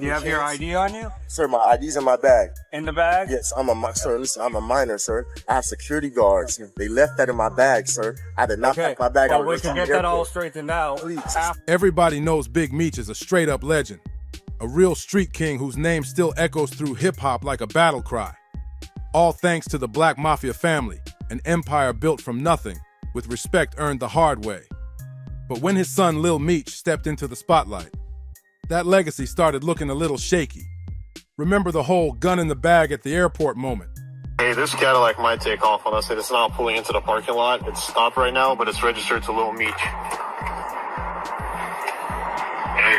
You have your ID on you? Sir, my ID's in my bag. In the bag? Yes, sir, listen, I'm a minor, sir. I have security guards. They left that in my bag, sir. I did not pack my bag. Well, we can get that all straightened out. Please. Everybody knows Big Meech is a straight-up legend, a real street king whose name still echoes through hip-hop like a battle cry. All thanks to the Black Mafia family, an empire built from nothing, with respect earned the hard way. But when his son Lil Meech stepped into the spotlight, that legacy started looking a little shaky. Remember the whole gun in the bag at the airport moment? Hey, this Cadillac might take off on us. It's not pulling into the parking lot. It's stopped right now, but it's registered to Lil Meech. Hey,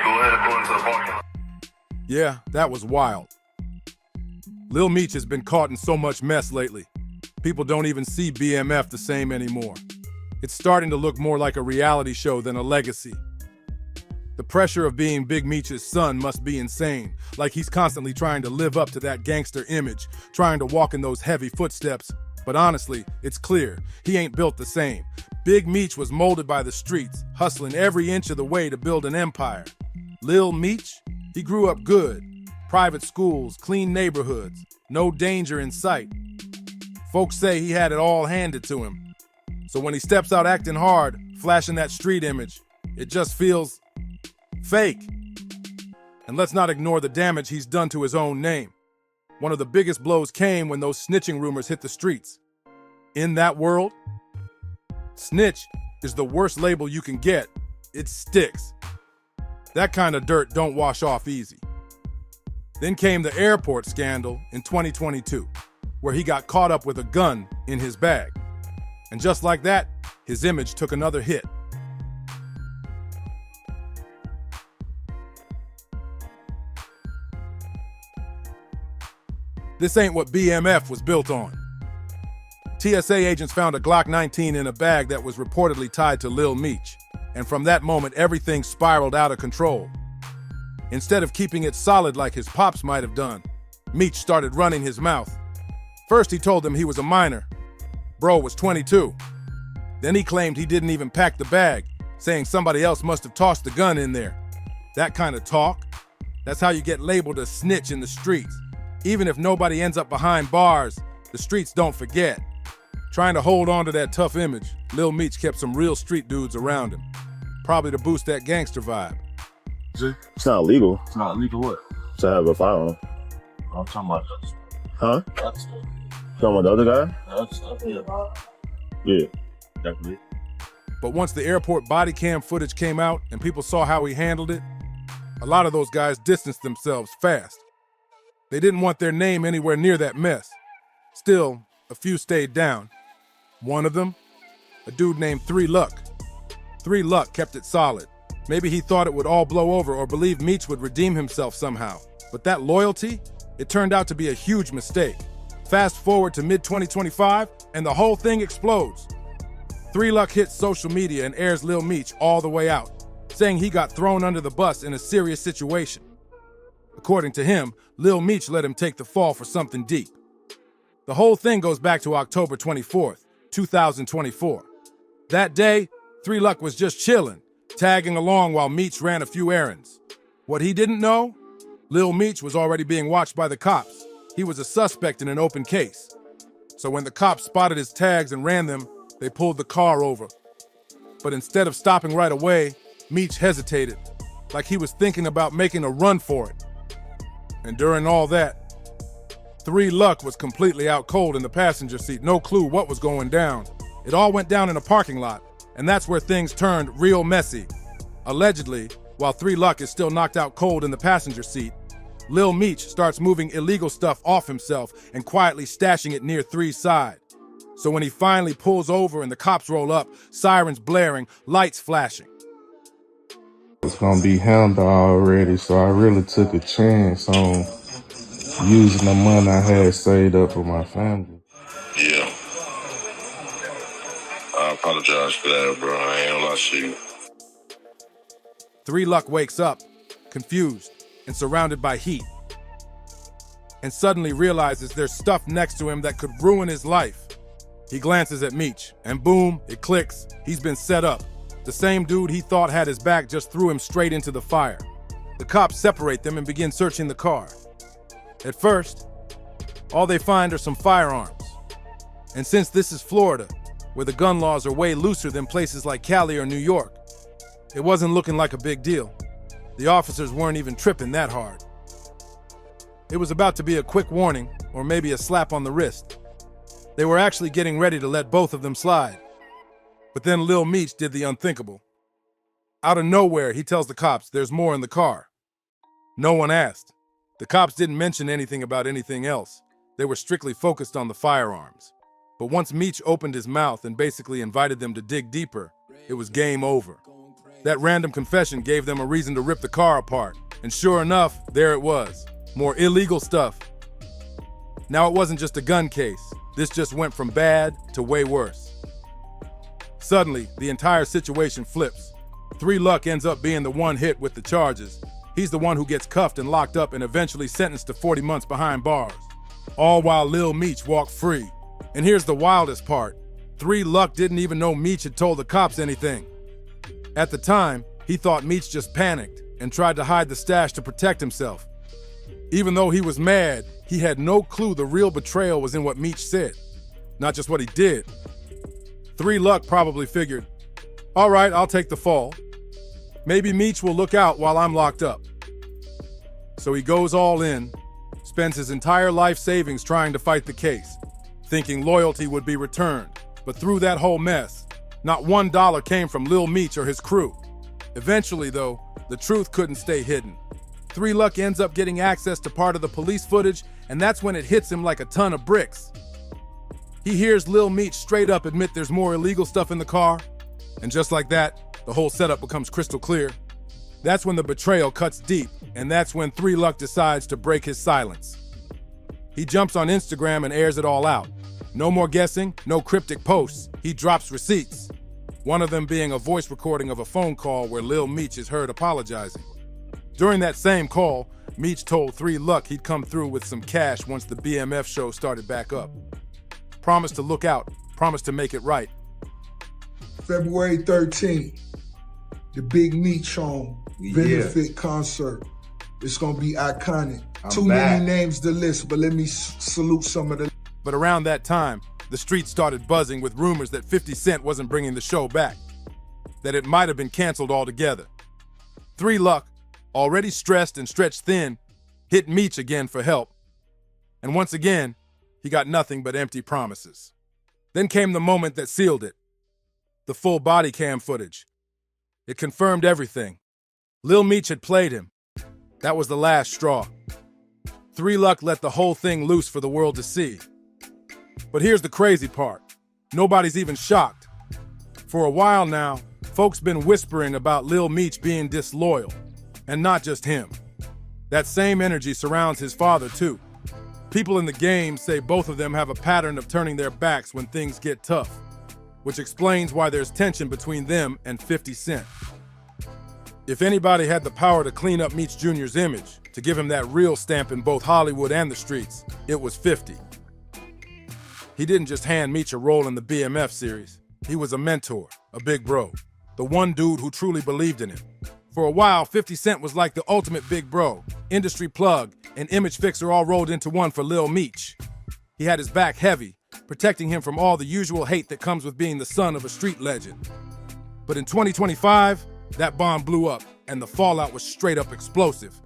go ahead and pull into the parking lot. Yeah, that was wild. Lil Meech has been caught in so much mess lately. People don't even see BMF the same anymore. It's starting to look more like a reality show than a legacy. The pressure of being Big Meech's son must be insane, like he's constantly trying to live up to that gangster image, trying to walk in those heavy footsteps. But honestly, it's clear, he ain't built the same. Big Meech was molded by the streets, hustling every inch of the way to build an empire. Lil Meech, he grew up good. Private schools, clean neighborhoods, no danger in sight. Folks say he had it all handed to him. So when he steps out acting hard, flashing that street image, it just feels fake. And let's not ignore the damage he's done to his own name. One of the biggest blows came when those snitching rumors hit the streets. In that world, snitch is the worst label you can get. It sticks. That kind of dirt don't wash off easy. Then came the airport scandal in 2022, where he got caught up with a gun in his bag. And just like that, his image took another hit. This ain't what BMF was built on. TSA agents found a Glock 19 in a bag that was reportedly tied to Lil Meech, and from that moment, everything spiraled out of control. Instead of keeping it solid like his pops might have done, Meech started running his mouth. First, he told them he was a minor. Bro was 22. Then he claimed he didn't even pack the bag, saying somebody else must have tossed the gun in there. That kind of talk, that's how you get labeled a snitch in the streets. Even if nobody ends up behind bars, the streets don't forget. Trying to hold on to that tough image, Lil Meech kept some real street dudes around him, probably to boost that gangster vibe. It's not illegal. It's not illegal what? To have a firearm. I'm talking about Huh? that stuff. Talking about the other guy? That stuff, yeah. Yeah, definitely. But once the airport body cam footage came out and people saw how he handled it, a lot of those guys distanced themselves fast. They didn't want their name anywhere near that mess. Still, a few stayed down. One of them, a dude named 3 Luck. 3 Luck kept it solid. Maybe he thought it would all blow over or believed Meech would redeem himself somehow. But that loyalty, it turned out to be a huge mistake. Fast forward to mid-2025, and the whole thing explodes. 3 Luck hits social media and airs Lil Meech all the way out, saying he got thrown under the bus in a serious situation. According to him, Lil Meech let him take the fall for something deep. The whole thing goes back to October 24th, 2024. That day, 3 Luck was just chilling, tagging along while Meech ran a few errands. What he didn't know? Lil Meech was already being watched by the cops. He was a suspect in an open case. So when the cops spotted his tags and ran them, they pulled the car over. But instead of stopping right away, Meech hesitated, like he was thinking about making a run for it. And during all that, 3 Luck was completely out cold in the passenger seat, no clue what was going down. It all went down in a parking lot, and that's where things turned real messy. Allegedly, while 3 Luck is still knocked out cold in the passenger seat, Lil Meech starts moving illegal stuff off himself and quietly stashing it near 3's side. So when he finally pulls over and the cops roll up, sirens blaring, lights flashing. It's gonna be handled already, so I really took a chance on using the money I had saved up for my family. Yeah. I apologize for that, bro. I ain't gonna lie to you. 3 Luck wakes up, confused and surrounded by heat, and suddenly realizes there's stuff next to him that could ruin his life. He glances at Meech, and boom, it clicks. He's been set up. The same dude he thought had his back just threw him straight into the fire. The cops separate them and begin searching the car. At first, all they find are some firearms. And since this is Florida, where the gun laws are way looser than places like Cali or New York, it wasn't looking like a big deal. The officers weren't even tripping that hard. It was about to be a quick warning, or maybe a slap on the wrist. They were actually getting ready to let both of them slide. But then Lil Meech did the unthinkable. Out of nowhere, he tells the cops there's more in the car. No one asked. The cops didn't mention anything about anything else. They were strictly focused on the firearms. But once Meech opened his mouth and basically invited them to dig deeper, it was game over. That random confession gave them a reason to rip the car apart. And sure enough, there it was. More illegal stuff. Now it wasn't just a gun case. This just went from bad to way worse. Suddenly, the entire situation flips. 3 Luck ends up being the one hit with the charges. He's the one who gets cuffed and locked up and eventually sentenced to 40 months behind bars. All while Lil Meech walked free. And here's the wildest part. 3 Luck didn't even know Meech had told the cops anything. At the time, he thought Meech just panicked and tried to hide the stash to protect himself. Even though he was mad, he had no clue the real betrayal was in what Meech said, not just what he did. 3 Luck probably figured, all right, I'll take the fall. Maybe Meech will look out while I'm locked up. So he goes all in, spends his entire life savings trying to fight the case, thinking loyalty would be returned. But through that whole mess, not $1 came from Lil Meech or his crew. Eventually, though, the truth couldn't stay hidden. 3 Luck ends up getting access to part of the police footage, and that's when it hits him like a ton of bricks. He hears Lil Meech straight up admit there's more illegal stuff in the car, and just like that, the whole setup becomes crystal clear. That's when the betrayal cuts deep, and that's when 3 Luck decides to break his silence. He jumps on Instagram and airs it all out. No more guessing, no cryptic posts. He drops receipts. One of them being a voice recording of a phone call where Lil Meech is heard apologizing. During that same call, Meech told 3 Luck he'd come through with some cash once the BMF show started back up. Promised to look out, promised to make it right. February 13th, the Big Meech home benefit concert. It's gonna be iconic. Too many names to list, but let me salute some of the. But around that time, the streets started buzzing with rumors that 50 Cent wasn't bringing the show back, that it might have been canceled altogether. 3 Luck, already stressed and stretched thin, hit Meech again for help. And once again, he got nothing but empty promises. Then came the moment that sealed it. The full body cam footage. It confirmed everything. Lil Meech had played him. That was the last straw. 3 Luck let the whole thing loose for the world to see. But here's the crazy part. Nobody's even shocked. For a while now, folks been whispering about Lil Meech being disloyal. And not just him. That same energy surrounds his father too. People in the game say both of them have a pattern of turning their backs when things get tough, which explains why there's tension between them and 50 Cent. If anybody had the power to clean up Meech Jr.'s image, to give him that real stamp in both Hollywood and the streets, it was 50. He didn't just hand Meech a role in the BMF series. He was a mentor, a big bro, the one dude who truly believed in him. For a while, 50 Cent was like the ultimate big bro, industry plug, and image fixer all rolled into one for Lil Meech. He had his back heavy, protecting him from all the usual hate that comes with being the son of a street legend. But in 2025, that bomb blew up, and the fallout was straight up explosive.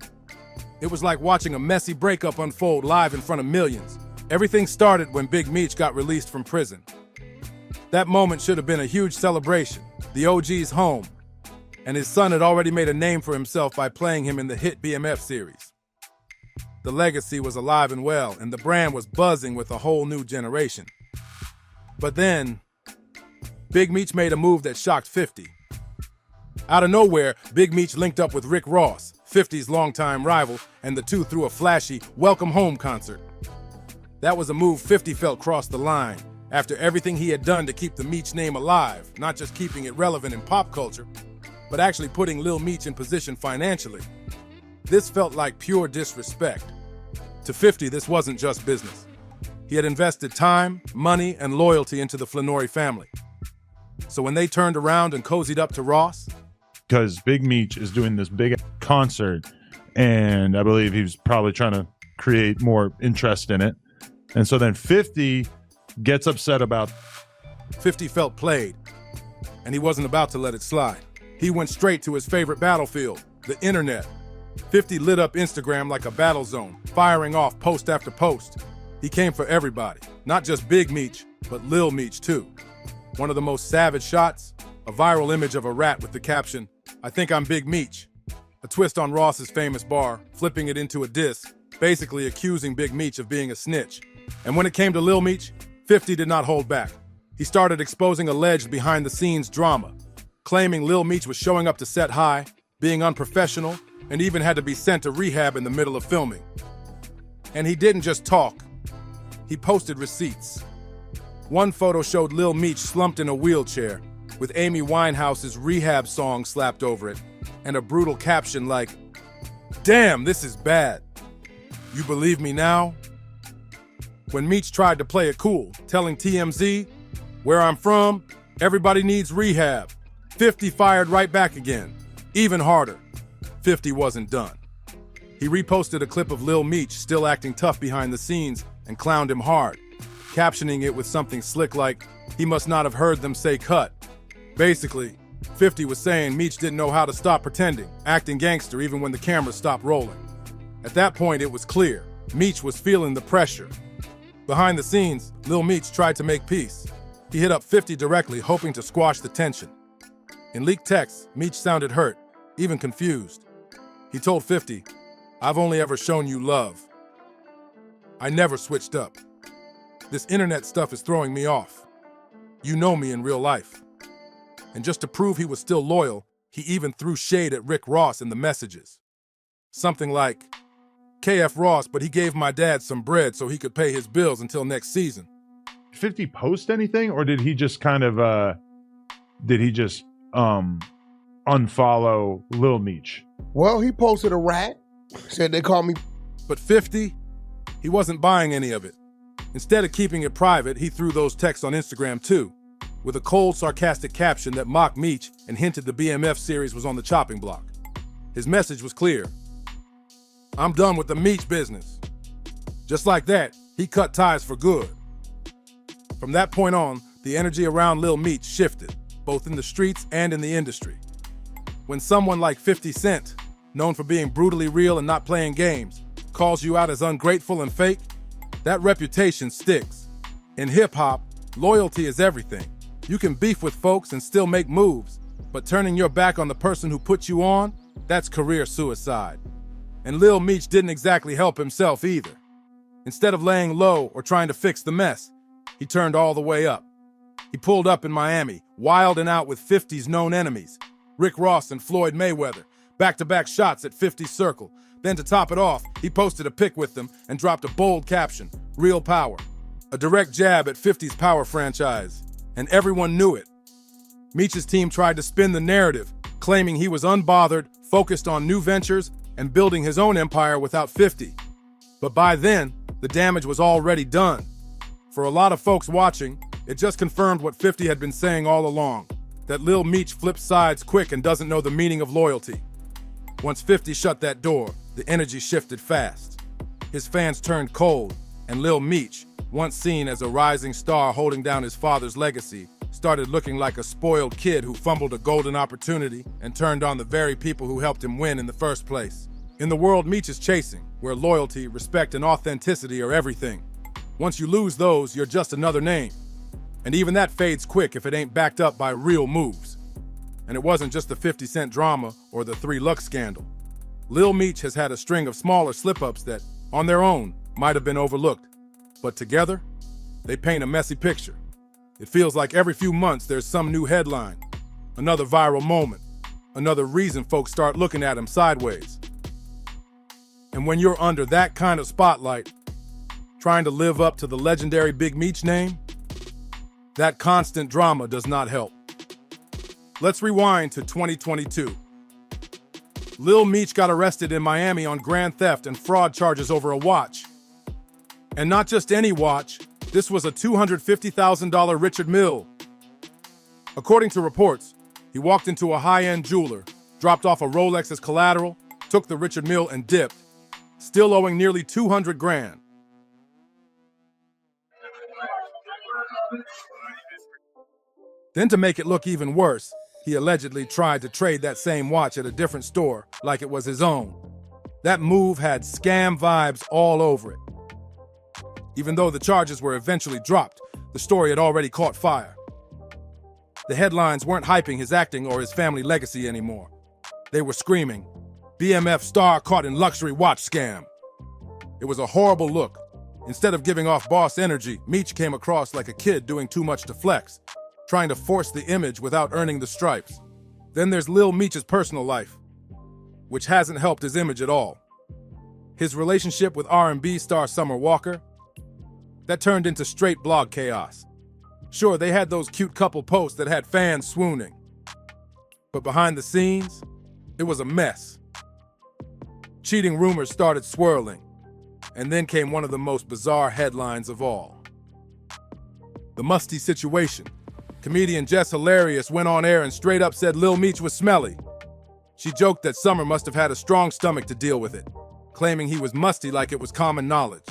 It was like watching a messy breakup unfold live in front of millions. Everything started when Big Meech got released from prison. That moment should have been a huge celebration, the OG's home, and his son had already made a name for himself by playing him in the hit BMF series. The legacy was alive and well, and the brand was buzzing with a whole new generation. But then, Big Meech made a move that shocked 50. Out of nowhere, Big Meech linked up with Rick Ross, 50's longtime rival, and the two threw a flashy Welcome Home concert. That was a move 50 felt crossed the line, after everything he had done to keep the Meech name alive, not just keeping it relevant in pop culture, but actually putting Lil Meech in position financially. This felt like pure disrespect. To 50, this wasn't just business. He had invested time, money, and loyalty into the Flannery family. So when they turned around and cozied up to Ross, because Big Meech is doing this big concert and I believe he was probably trying to create more interest in it. And so then 50 gets upset about 50 felt played, and he wasn't about to let it slide. He went straight to his favorite battlefield, the internet. 50 lit up Instagram like a battle zone, firing off post after post. He came for everybody, not just Big Meech, but Lil Meech too. One of the most savage shots, a viral image of a rat with the caption, "I think I'm Big Meech." A twist on Ross's famous bar, flipping it into a diss, basically accusing Big Meech of being a snitch. And when it came to Lil Meech, 50 did not hold back. He started exposing alleged behind-the-scenes drama, claiming Lil Meech was showing up to set high, being unprofessional, and even had to be sent to rehab in the middle of filming. And he didn't just talk. He posted receipts. One photo showed Lil Meech slumped in a wheelchair, with Amy Winehouse's rehab song slapped over it, and a brutal caption like, "Damn, this is bad. You believe me now?" When Meech tried to play it cool, telling TMZ, "Where I'm from, everybody needs rehab," 50 fired right back again, even harder. 50 wasn't done. He reposted a clip of Lil Meech still acting tough behind the scenes and clowned him hard, captioning it with something slick like, "He must not have heard them say cut." Basically, 50 was saying Meech didn't know how to stop pretending, acting gangster even when the camera stopped rolling. At that point, it was clear. Meech was feeling the pressure. Behind the scenes, Lil Meech tried to make peace. He hit up 50 directly, hoping to squash the tension. In leaked texts, Meech sounded hurt, even confused. He told 50, "I've only ever shown you love. I never switched up. This internet stuff is throwing me off. You know me in real life." And just to prove he was still loyal, he even threw shade at Rick Ross in the messages. Something like, "KF Ross, but he gave my dad some bread so he could pay his bills until next season." 50 post anything, or did he just kind of unfollow Lil Meech? Well, he posted a rat, said they call me. But 50, he wasn't buying any of it. Instead of keeping it private, he threw those texts on Instagram too, with a cold, sarcastic caption that mocked Meech and hinted the BMF series was on the chopping block. His message was clear. "I'm done with the Meech business." Just like that, he cut ties for good. From that point on, the energy around Lil Meech shifted, both in the streets and in the industry. When someone like 50 Cent, known for being brutally real and not playing games, calls you out as ungrateful and fake, that reputation sticks. In hip-hop, loyalty is everything. You can beef with folks and still make moves, but turning your back on the person who put you on, that's career suicide. And Lil Meech didn't exactly help himself either. Instead of laying low or trying to fix the mess, he turned all the way up. He pulled up in Miami, wild and out with 50's known enemies, Rick Ross and Floyd Mayweather, back-to-back shots at 50's circle. Then to top it off, he posted a pic with them and dropped a bold caption, "Real power." A direct jab at 50's power franchise, and everyone knew it. Meech's team tried to spin the narrative, claiming he was unbothered, focused on new ventures, and building his own empire without 50. But by then, the damage was already done. For a lot of folks watching, it just confirmed what 50 had been saying all along, that Lil Meech flips sides quick and doesn't know the meaning of loyalty. Once 50 shut that door, the energy shifted fast. His fans turned cold, and Lil Meech, once seen as a rising star holding down his father's legacy, started looking like a spoiled kid who fumbled a golden opportunity and turned on the very people who helped him win in the first place. In the world Meech is chasing, where loyalty, respect, and authenticity are everything, once you lose those, you're just another name. And even that fades quick if it ain't backed up by real moves. And it wasn't just the 50 Cent drama or the 3 Lux scandal. Lil Meech has had a string of smaller slip-ups that, on their own, might have been overlooked. But together, they paint a messy picture. It feels like every few months there's some new headline, another viral moment, another reason folks start looking at him sideways. And when you're under that kind of spotlight, trying to live up to the legendary Big Meech name, that constant drama does not help. Let's rewind to 2022. Lil Meech got arrested in Miami on grand theft and fraud charges over a watch. And not just any watch, this was a $250,000 Richard Mille. According to reports, he walked into a high-end jeweler, dropped off a Rolex as collateral, took the Richard Mille and dipped, still owing nearly 200 grand. Then to make it look even worse, he allegedly tried to trade that same watch at a different store like it was his own. That move had scam vibes all over it. Even though the charges were eventually dropped, the story had already caught fire. The headlines weren't hyping his acting or his family legacy anymore. They were screaming, BMF star caught in luxury watch scam. It was a horrible look. Instead of giving off boss energy, Meech came across like a kid doing too much to flex, trying to force the image without earning the stripes. Then there's Lil Meech's personal life, which hasn't helped his image at all. His relationship with R&B star Summer Walker, that turned into straight blog chaos. Sure, they had those cute couple posts that had fans swooning. But behind the scenes, it was a mess. Cheating rumors started swirling, and then came one of the most bizarre headlines of all. The musty situation. Comedian Jess Hilarious went on air and straight up said Lil Meech was smelly. She joked that Summer must have had a strong stomach to deal with it, claiming he was musty like it was common knowledge.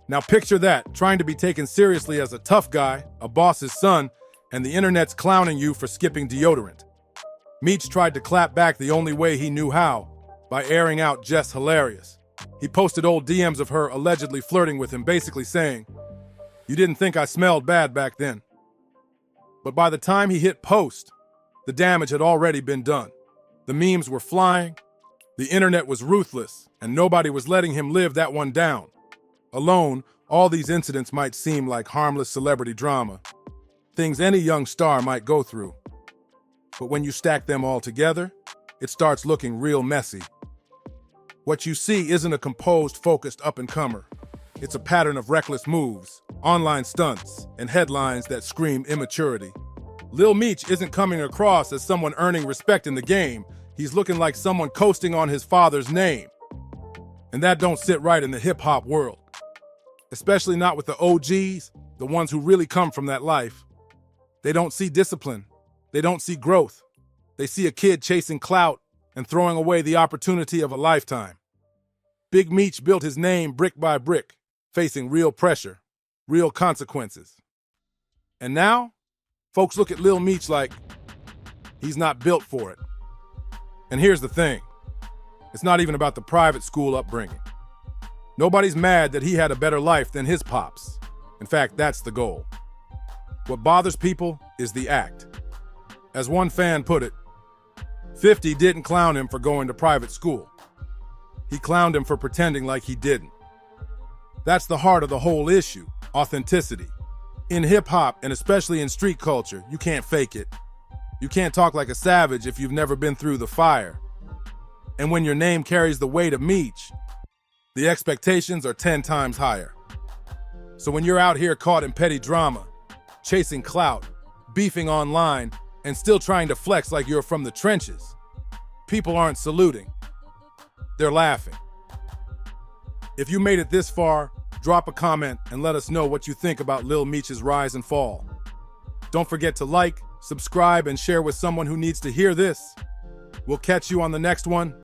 Now picture that, trying to be taken seriously as a tough guy, a boss's son, and the internet's clowning you for skipping deodorant. Meech tried to clap back the only way he knew how, by airing out Jess Hilarious. He posted old DMs of her allegedly flirting with him, basically saying, "You didn't think I smelled bad back then." But by the time he hit post, the damage had already been done. The memes were flying, the internet was ruthless, and nobody was letting him live that one down. Alone, all these incidents might seem like harmless celebrity drama, things any young star might go through. But when you stack them all together, it starts looking real messy. What you see isn't a composed, focused up-and-comer. It's a pattern of reckless moves, online stunts, and headlines that scream immaturity. Lil Meech isn't coming across as someone earning respect in the game. He's looking like someone coasting on his father's name. And that don't sit right in the hip-hop world. Especially not with the OGs, the ones who really come from that life. They don't see discipline. They don't see growth. They see a kid chasing clout and throwing away the opportunity of a lifetime. Big Meech built his name brick by brick, facing real pressure, real consequences. And now, folks look at Lil Meech like he's not built for it. And here's the thing. It's not even about the private school upbringing. Nobody's mad that he had a better life than his pops. In fact, that's the goal. What bothers people is the act. As one fan put it, 50 didn't clown him for going to private school. He clowned him for pretending like he didn't. That's the heart of the whole issue, authenticity. In hip-hop, and especially in street culture, you can't fake it. You can't talk like a savage if you've never been through the fire. And when your name carries the weight of Meech, the expectations are 10 times higher. So when you're out here caught in petty drama, chasing clout, beefing online, and still trying to flex like you're from the trenches, people aren't saluting. They're laughing. If you made it this far, drop a comment and let us know what you think about Lil Meech's rise and fall. Don't forget to like, subscribe, and share with someone who needs to hear this. We'll catch you on the next one.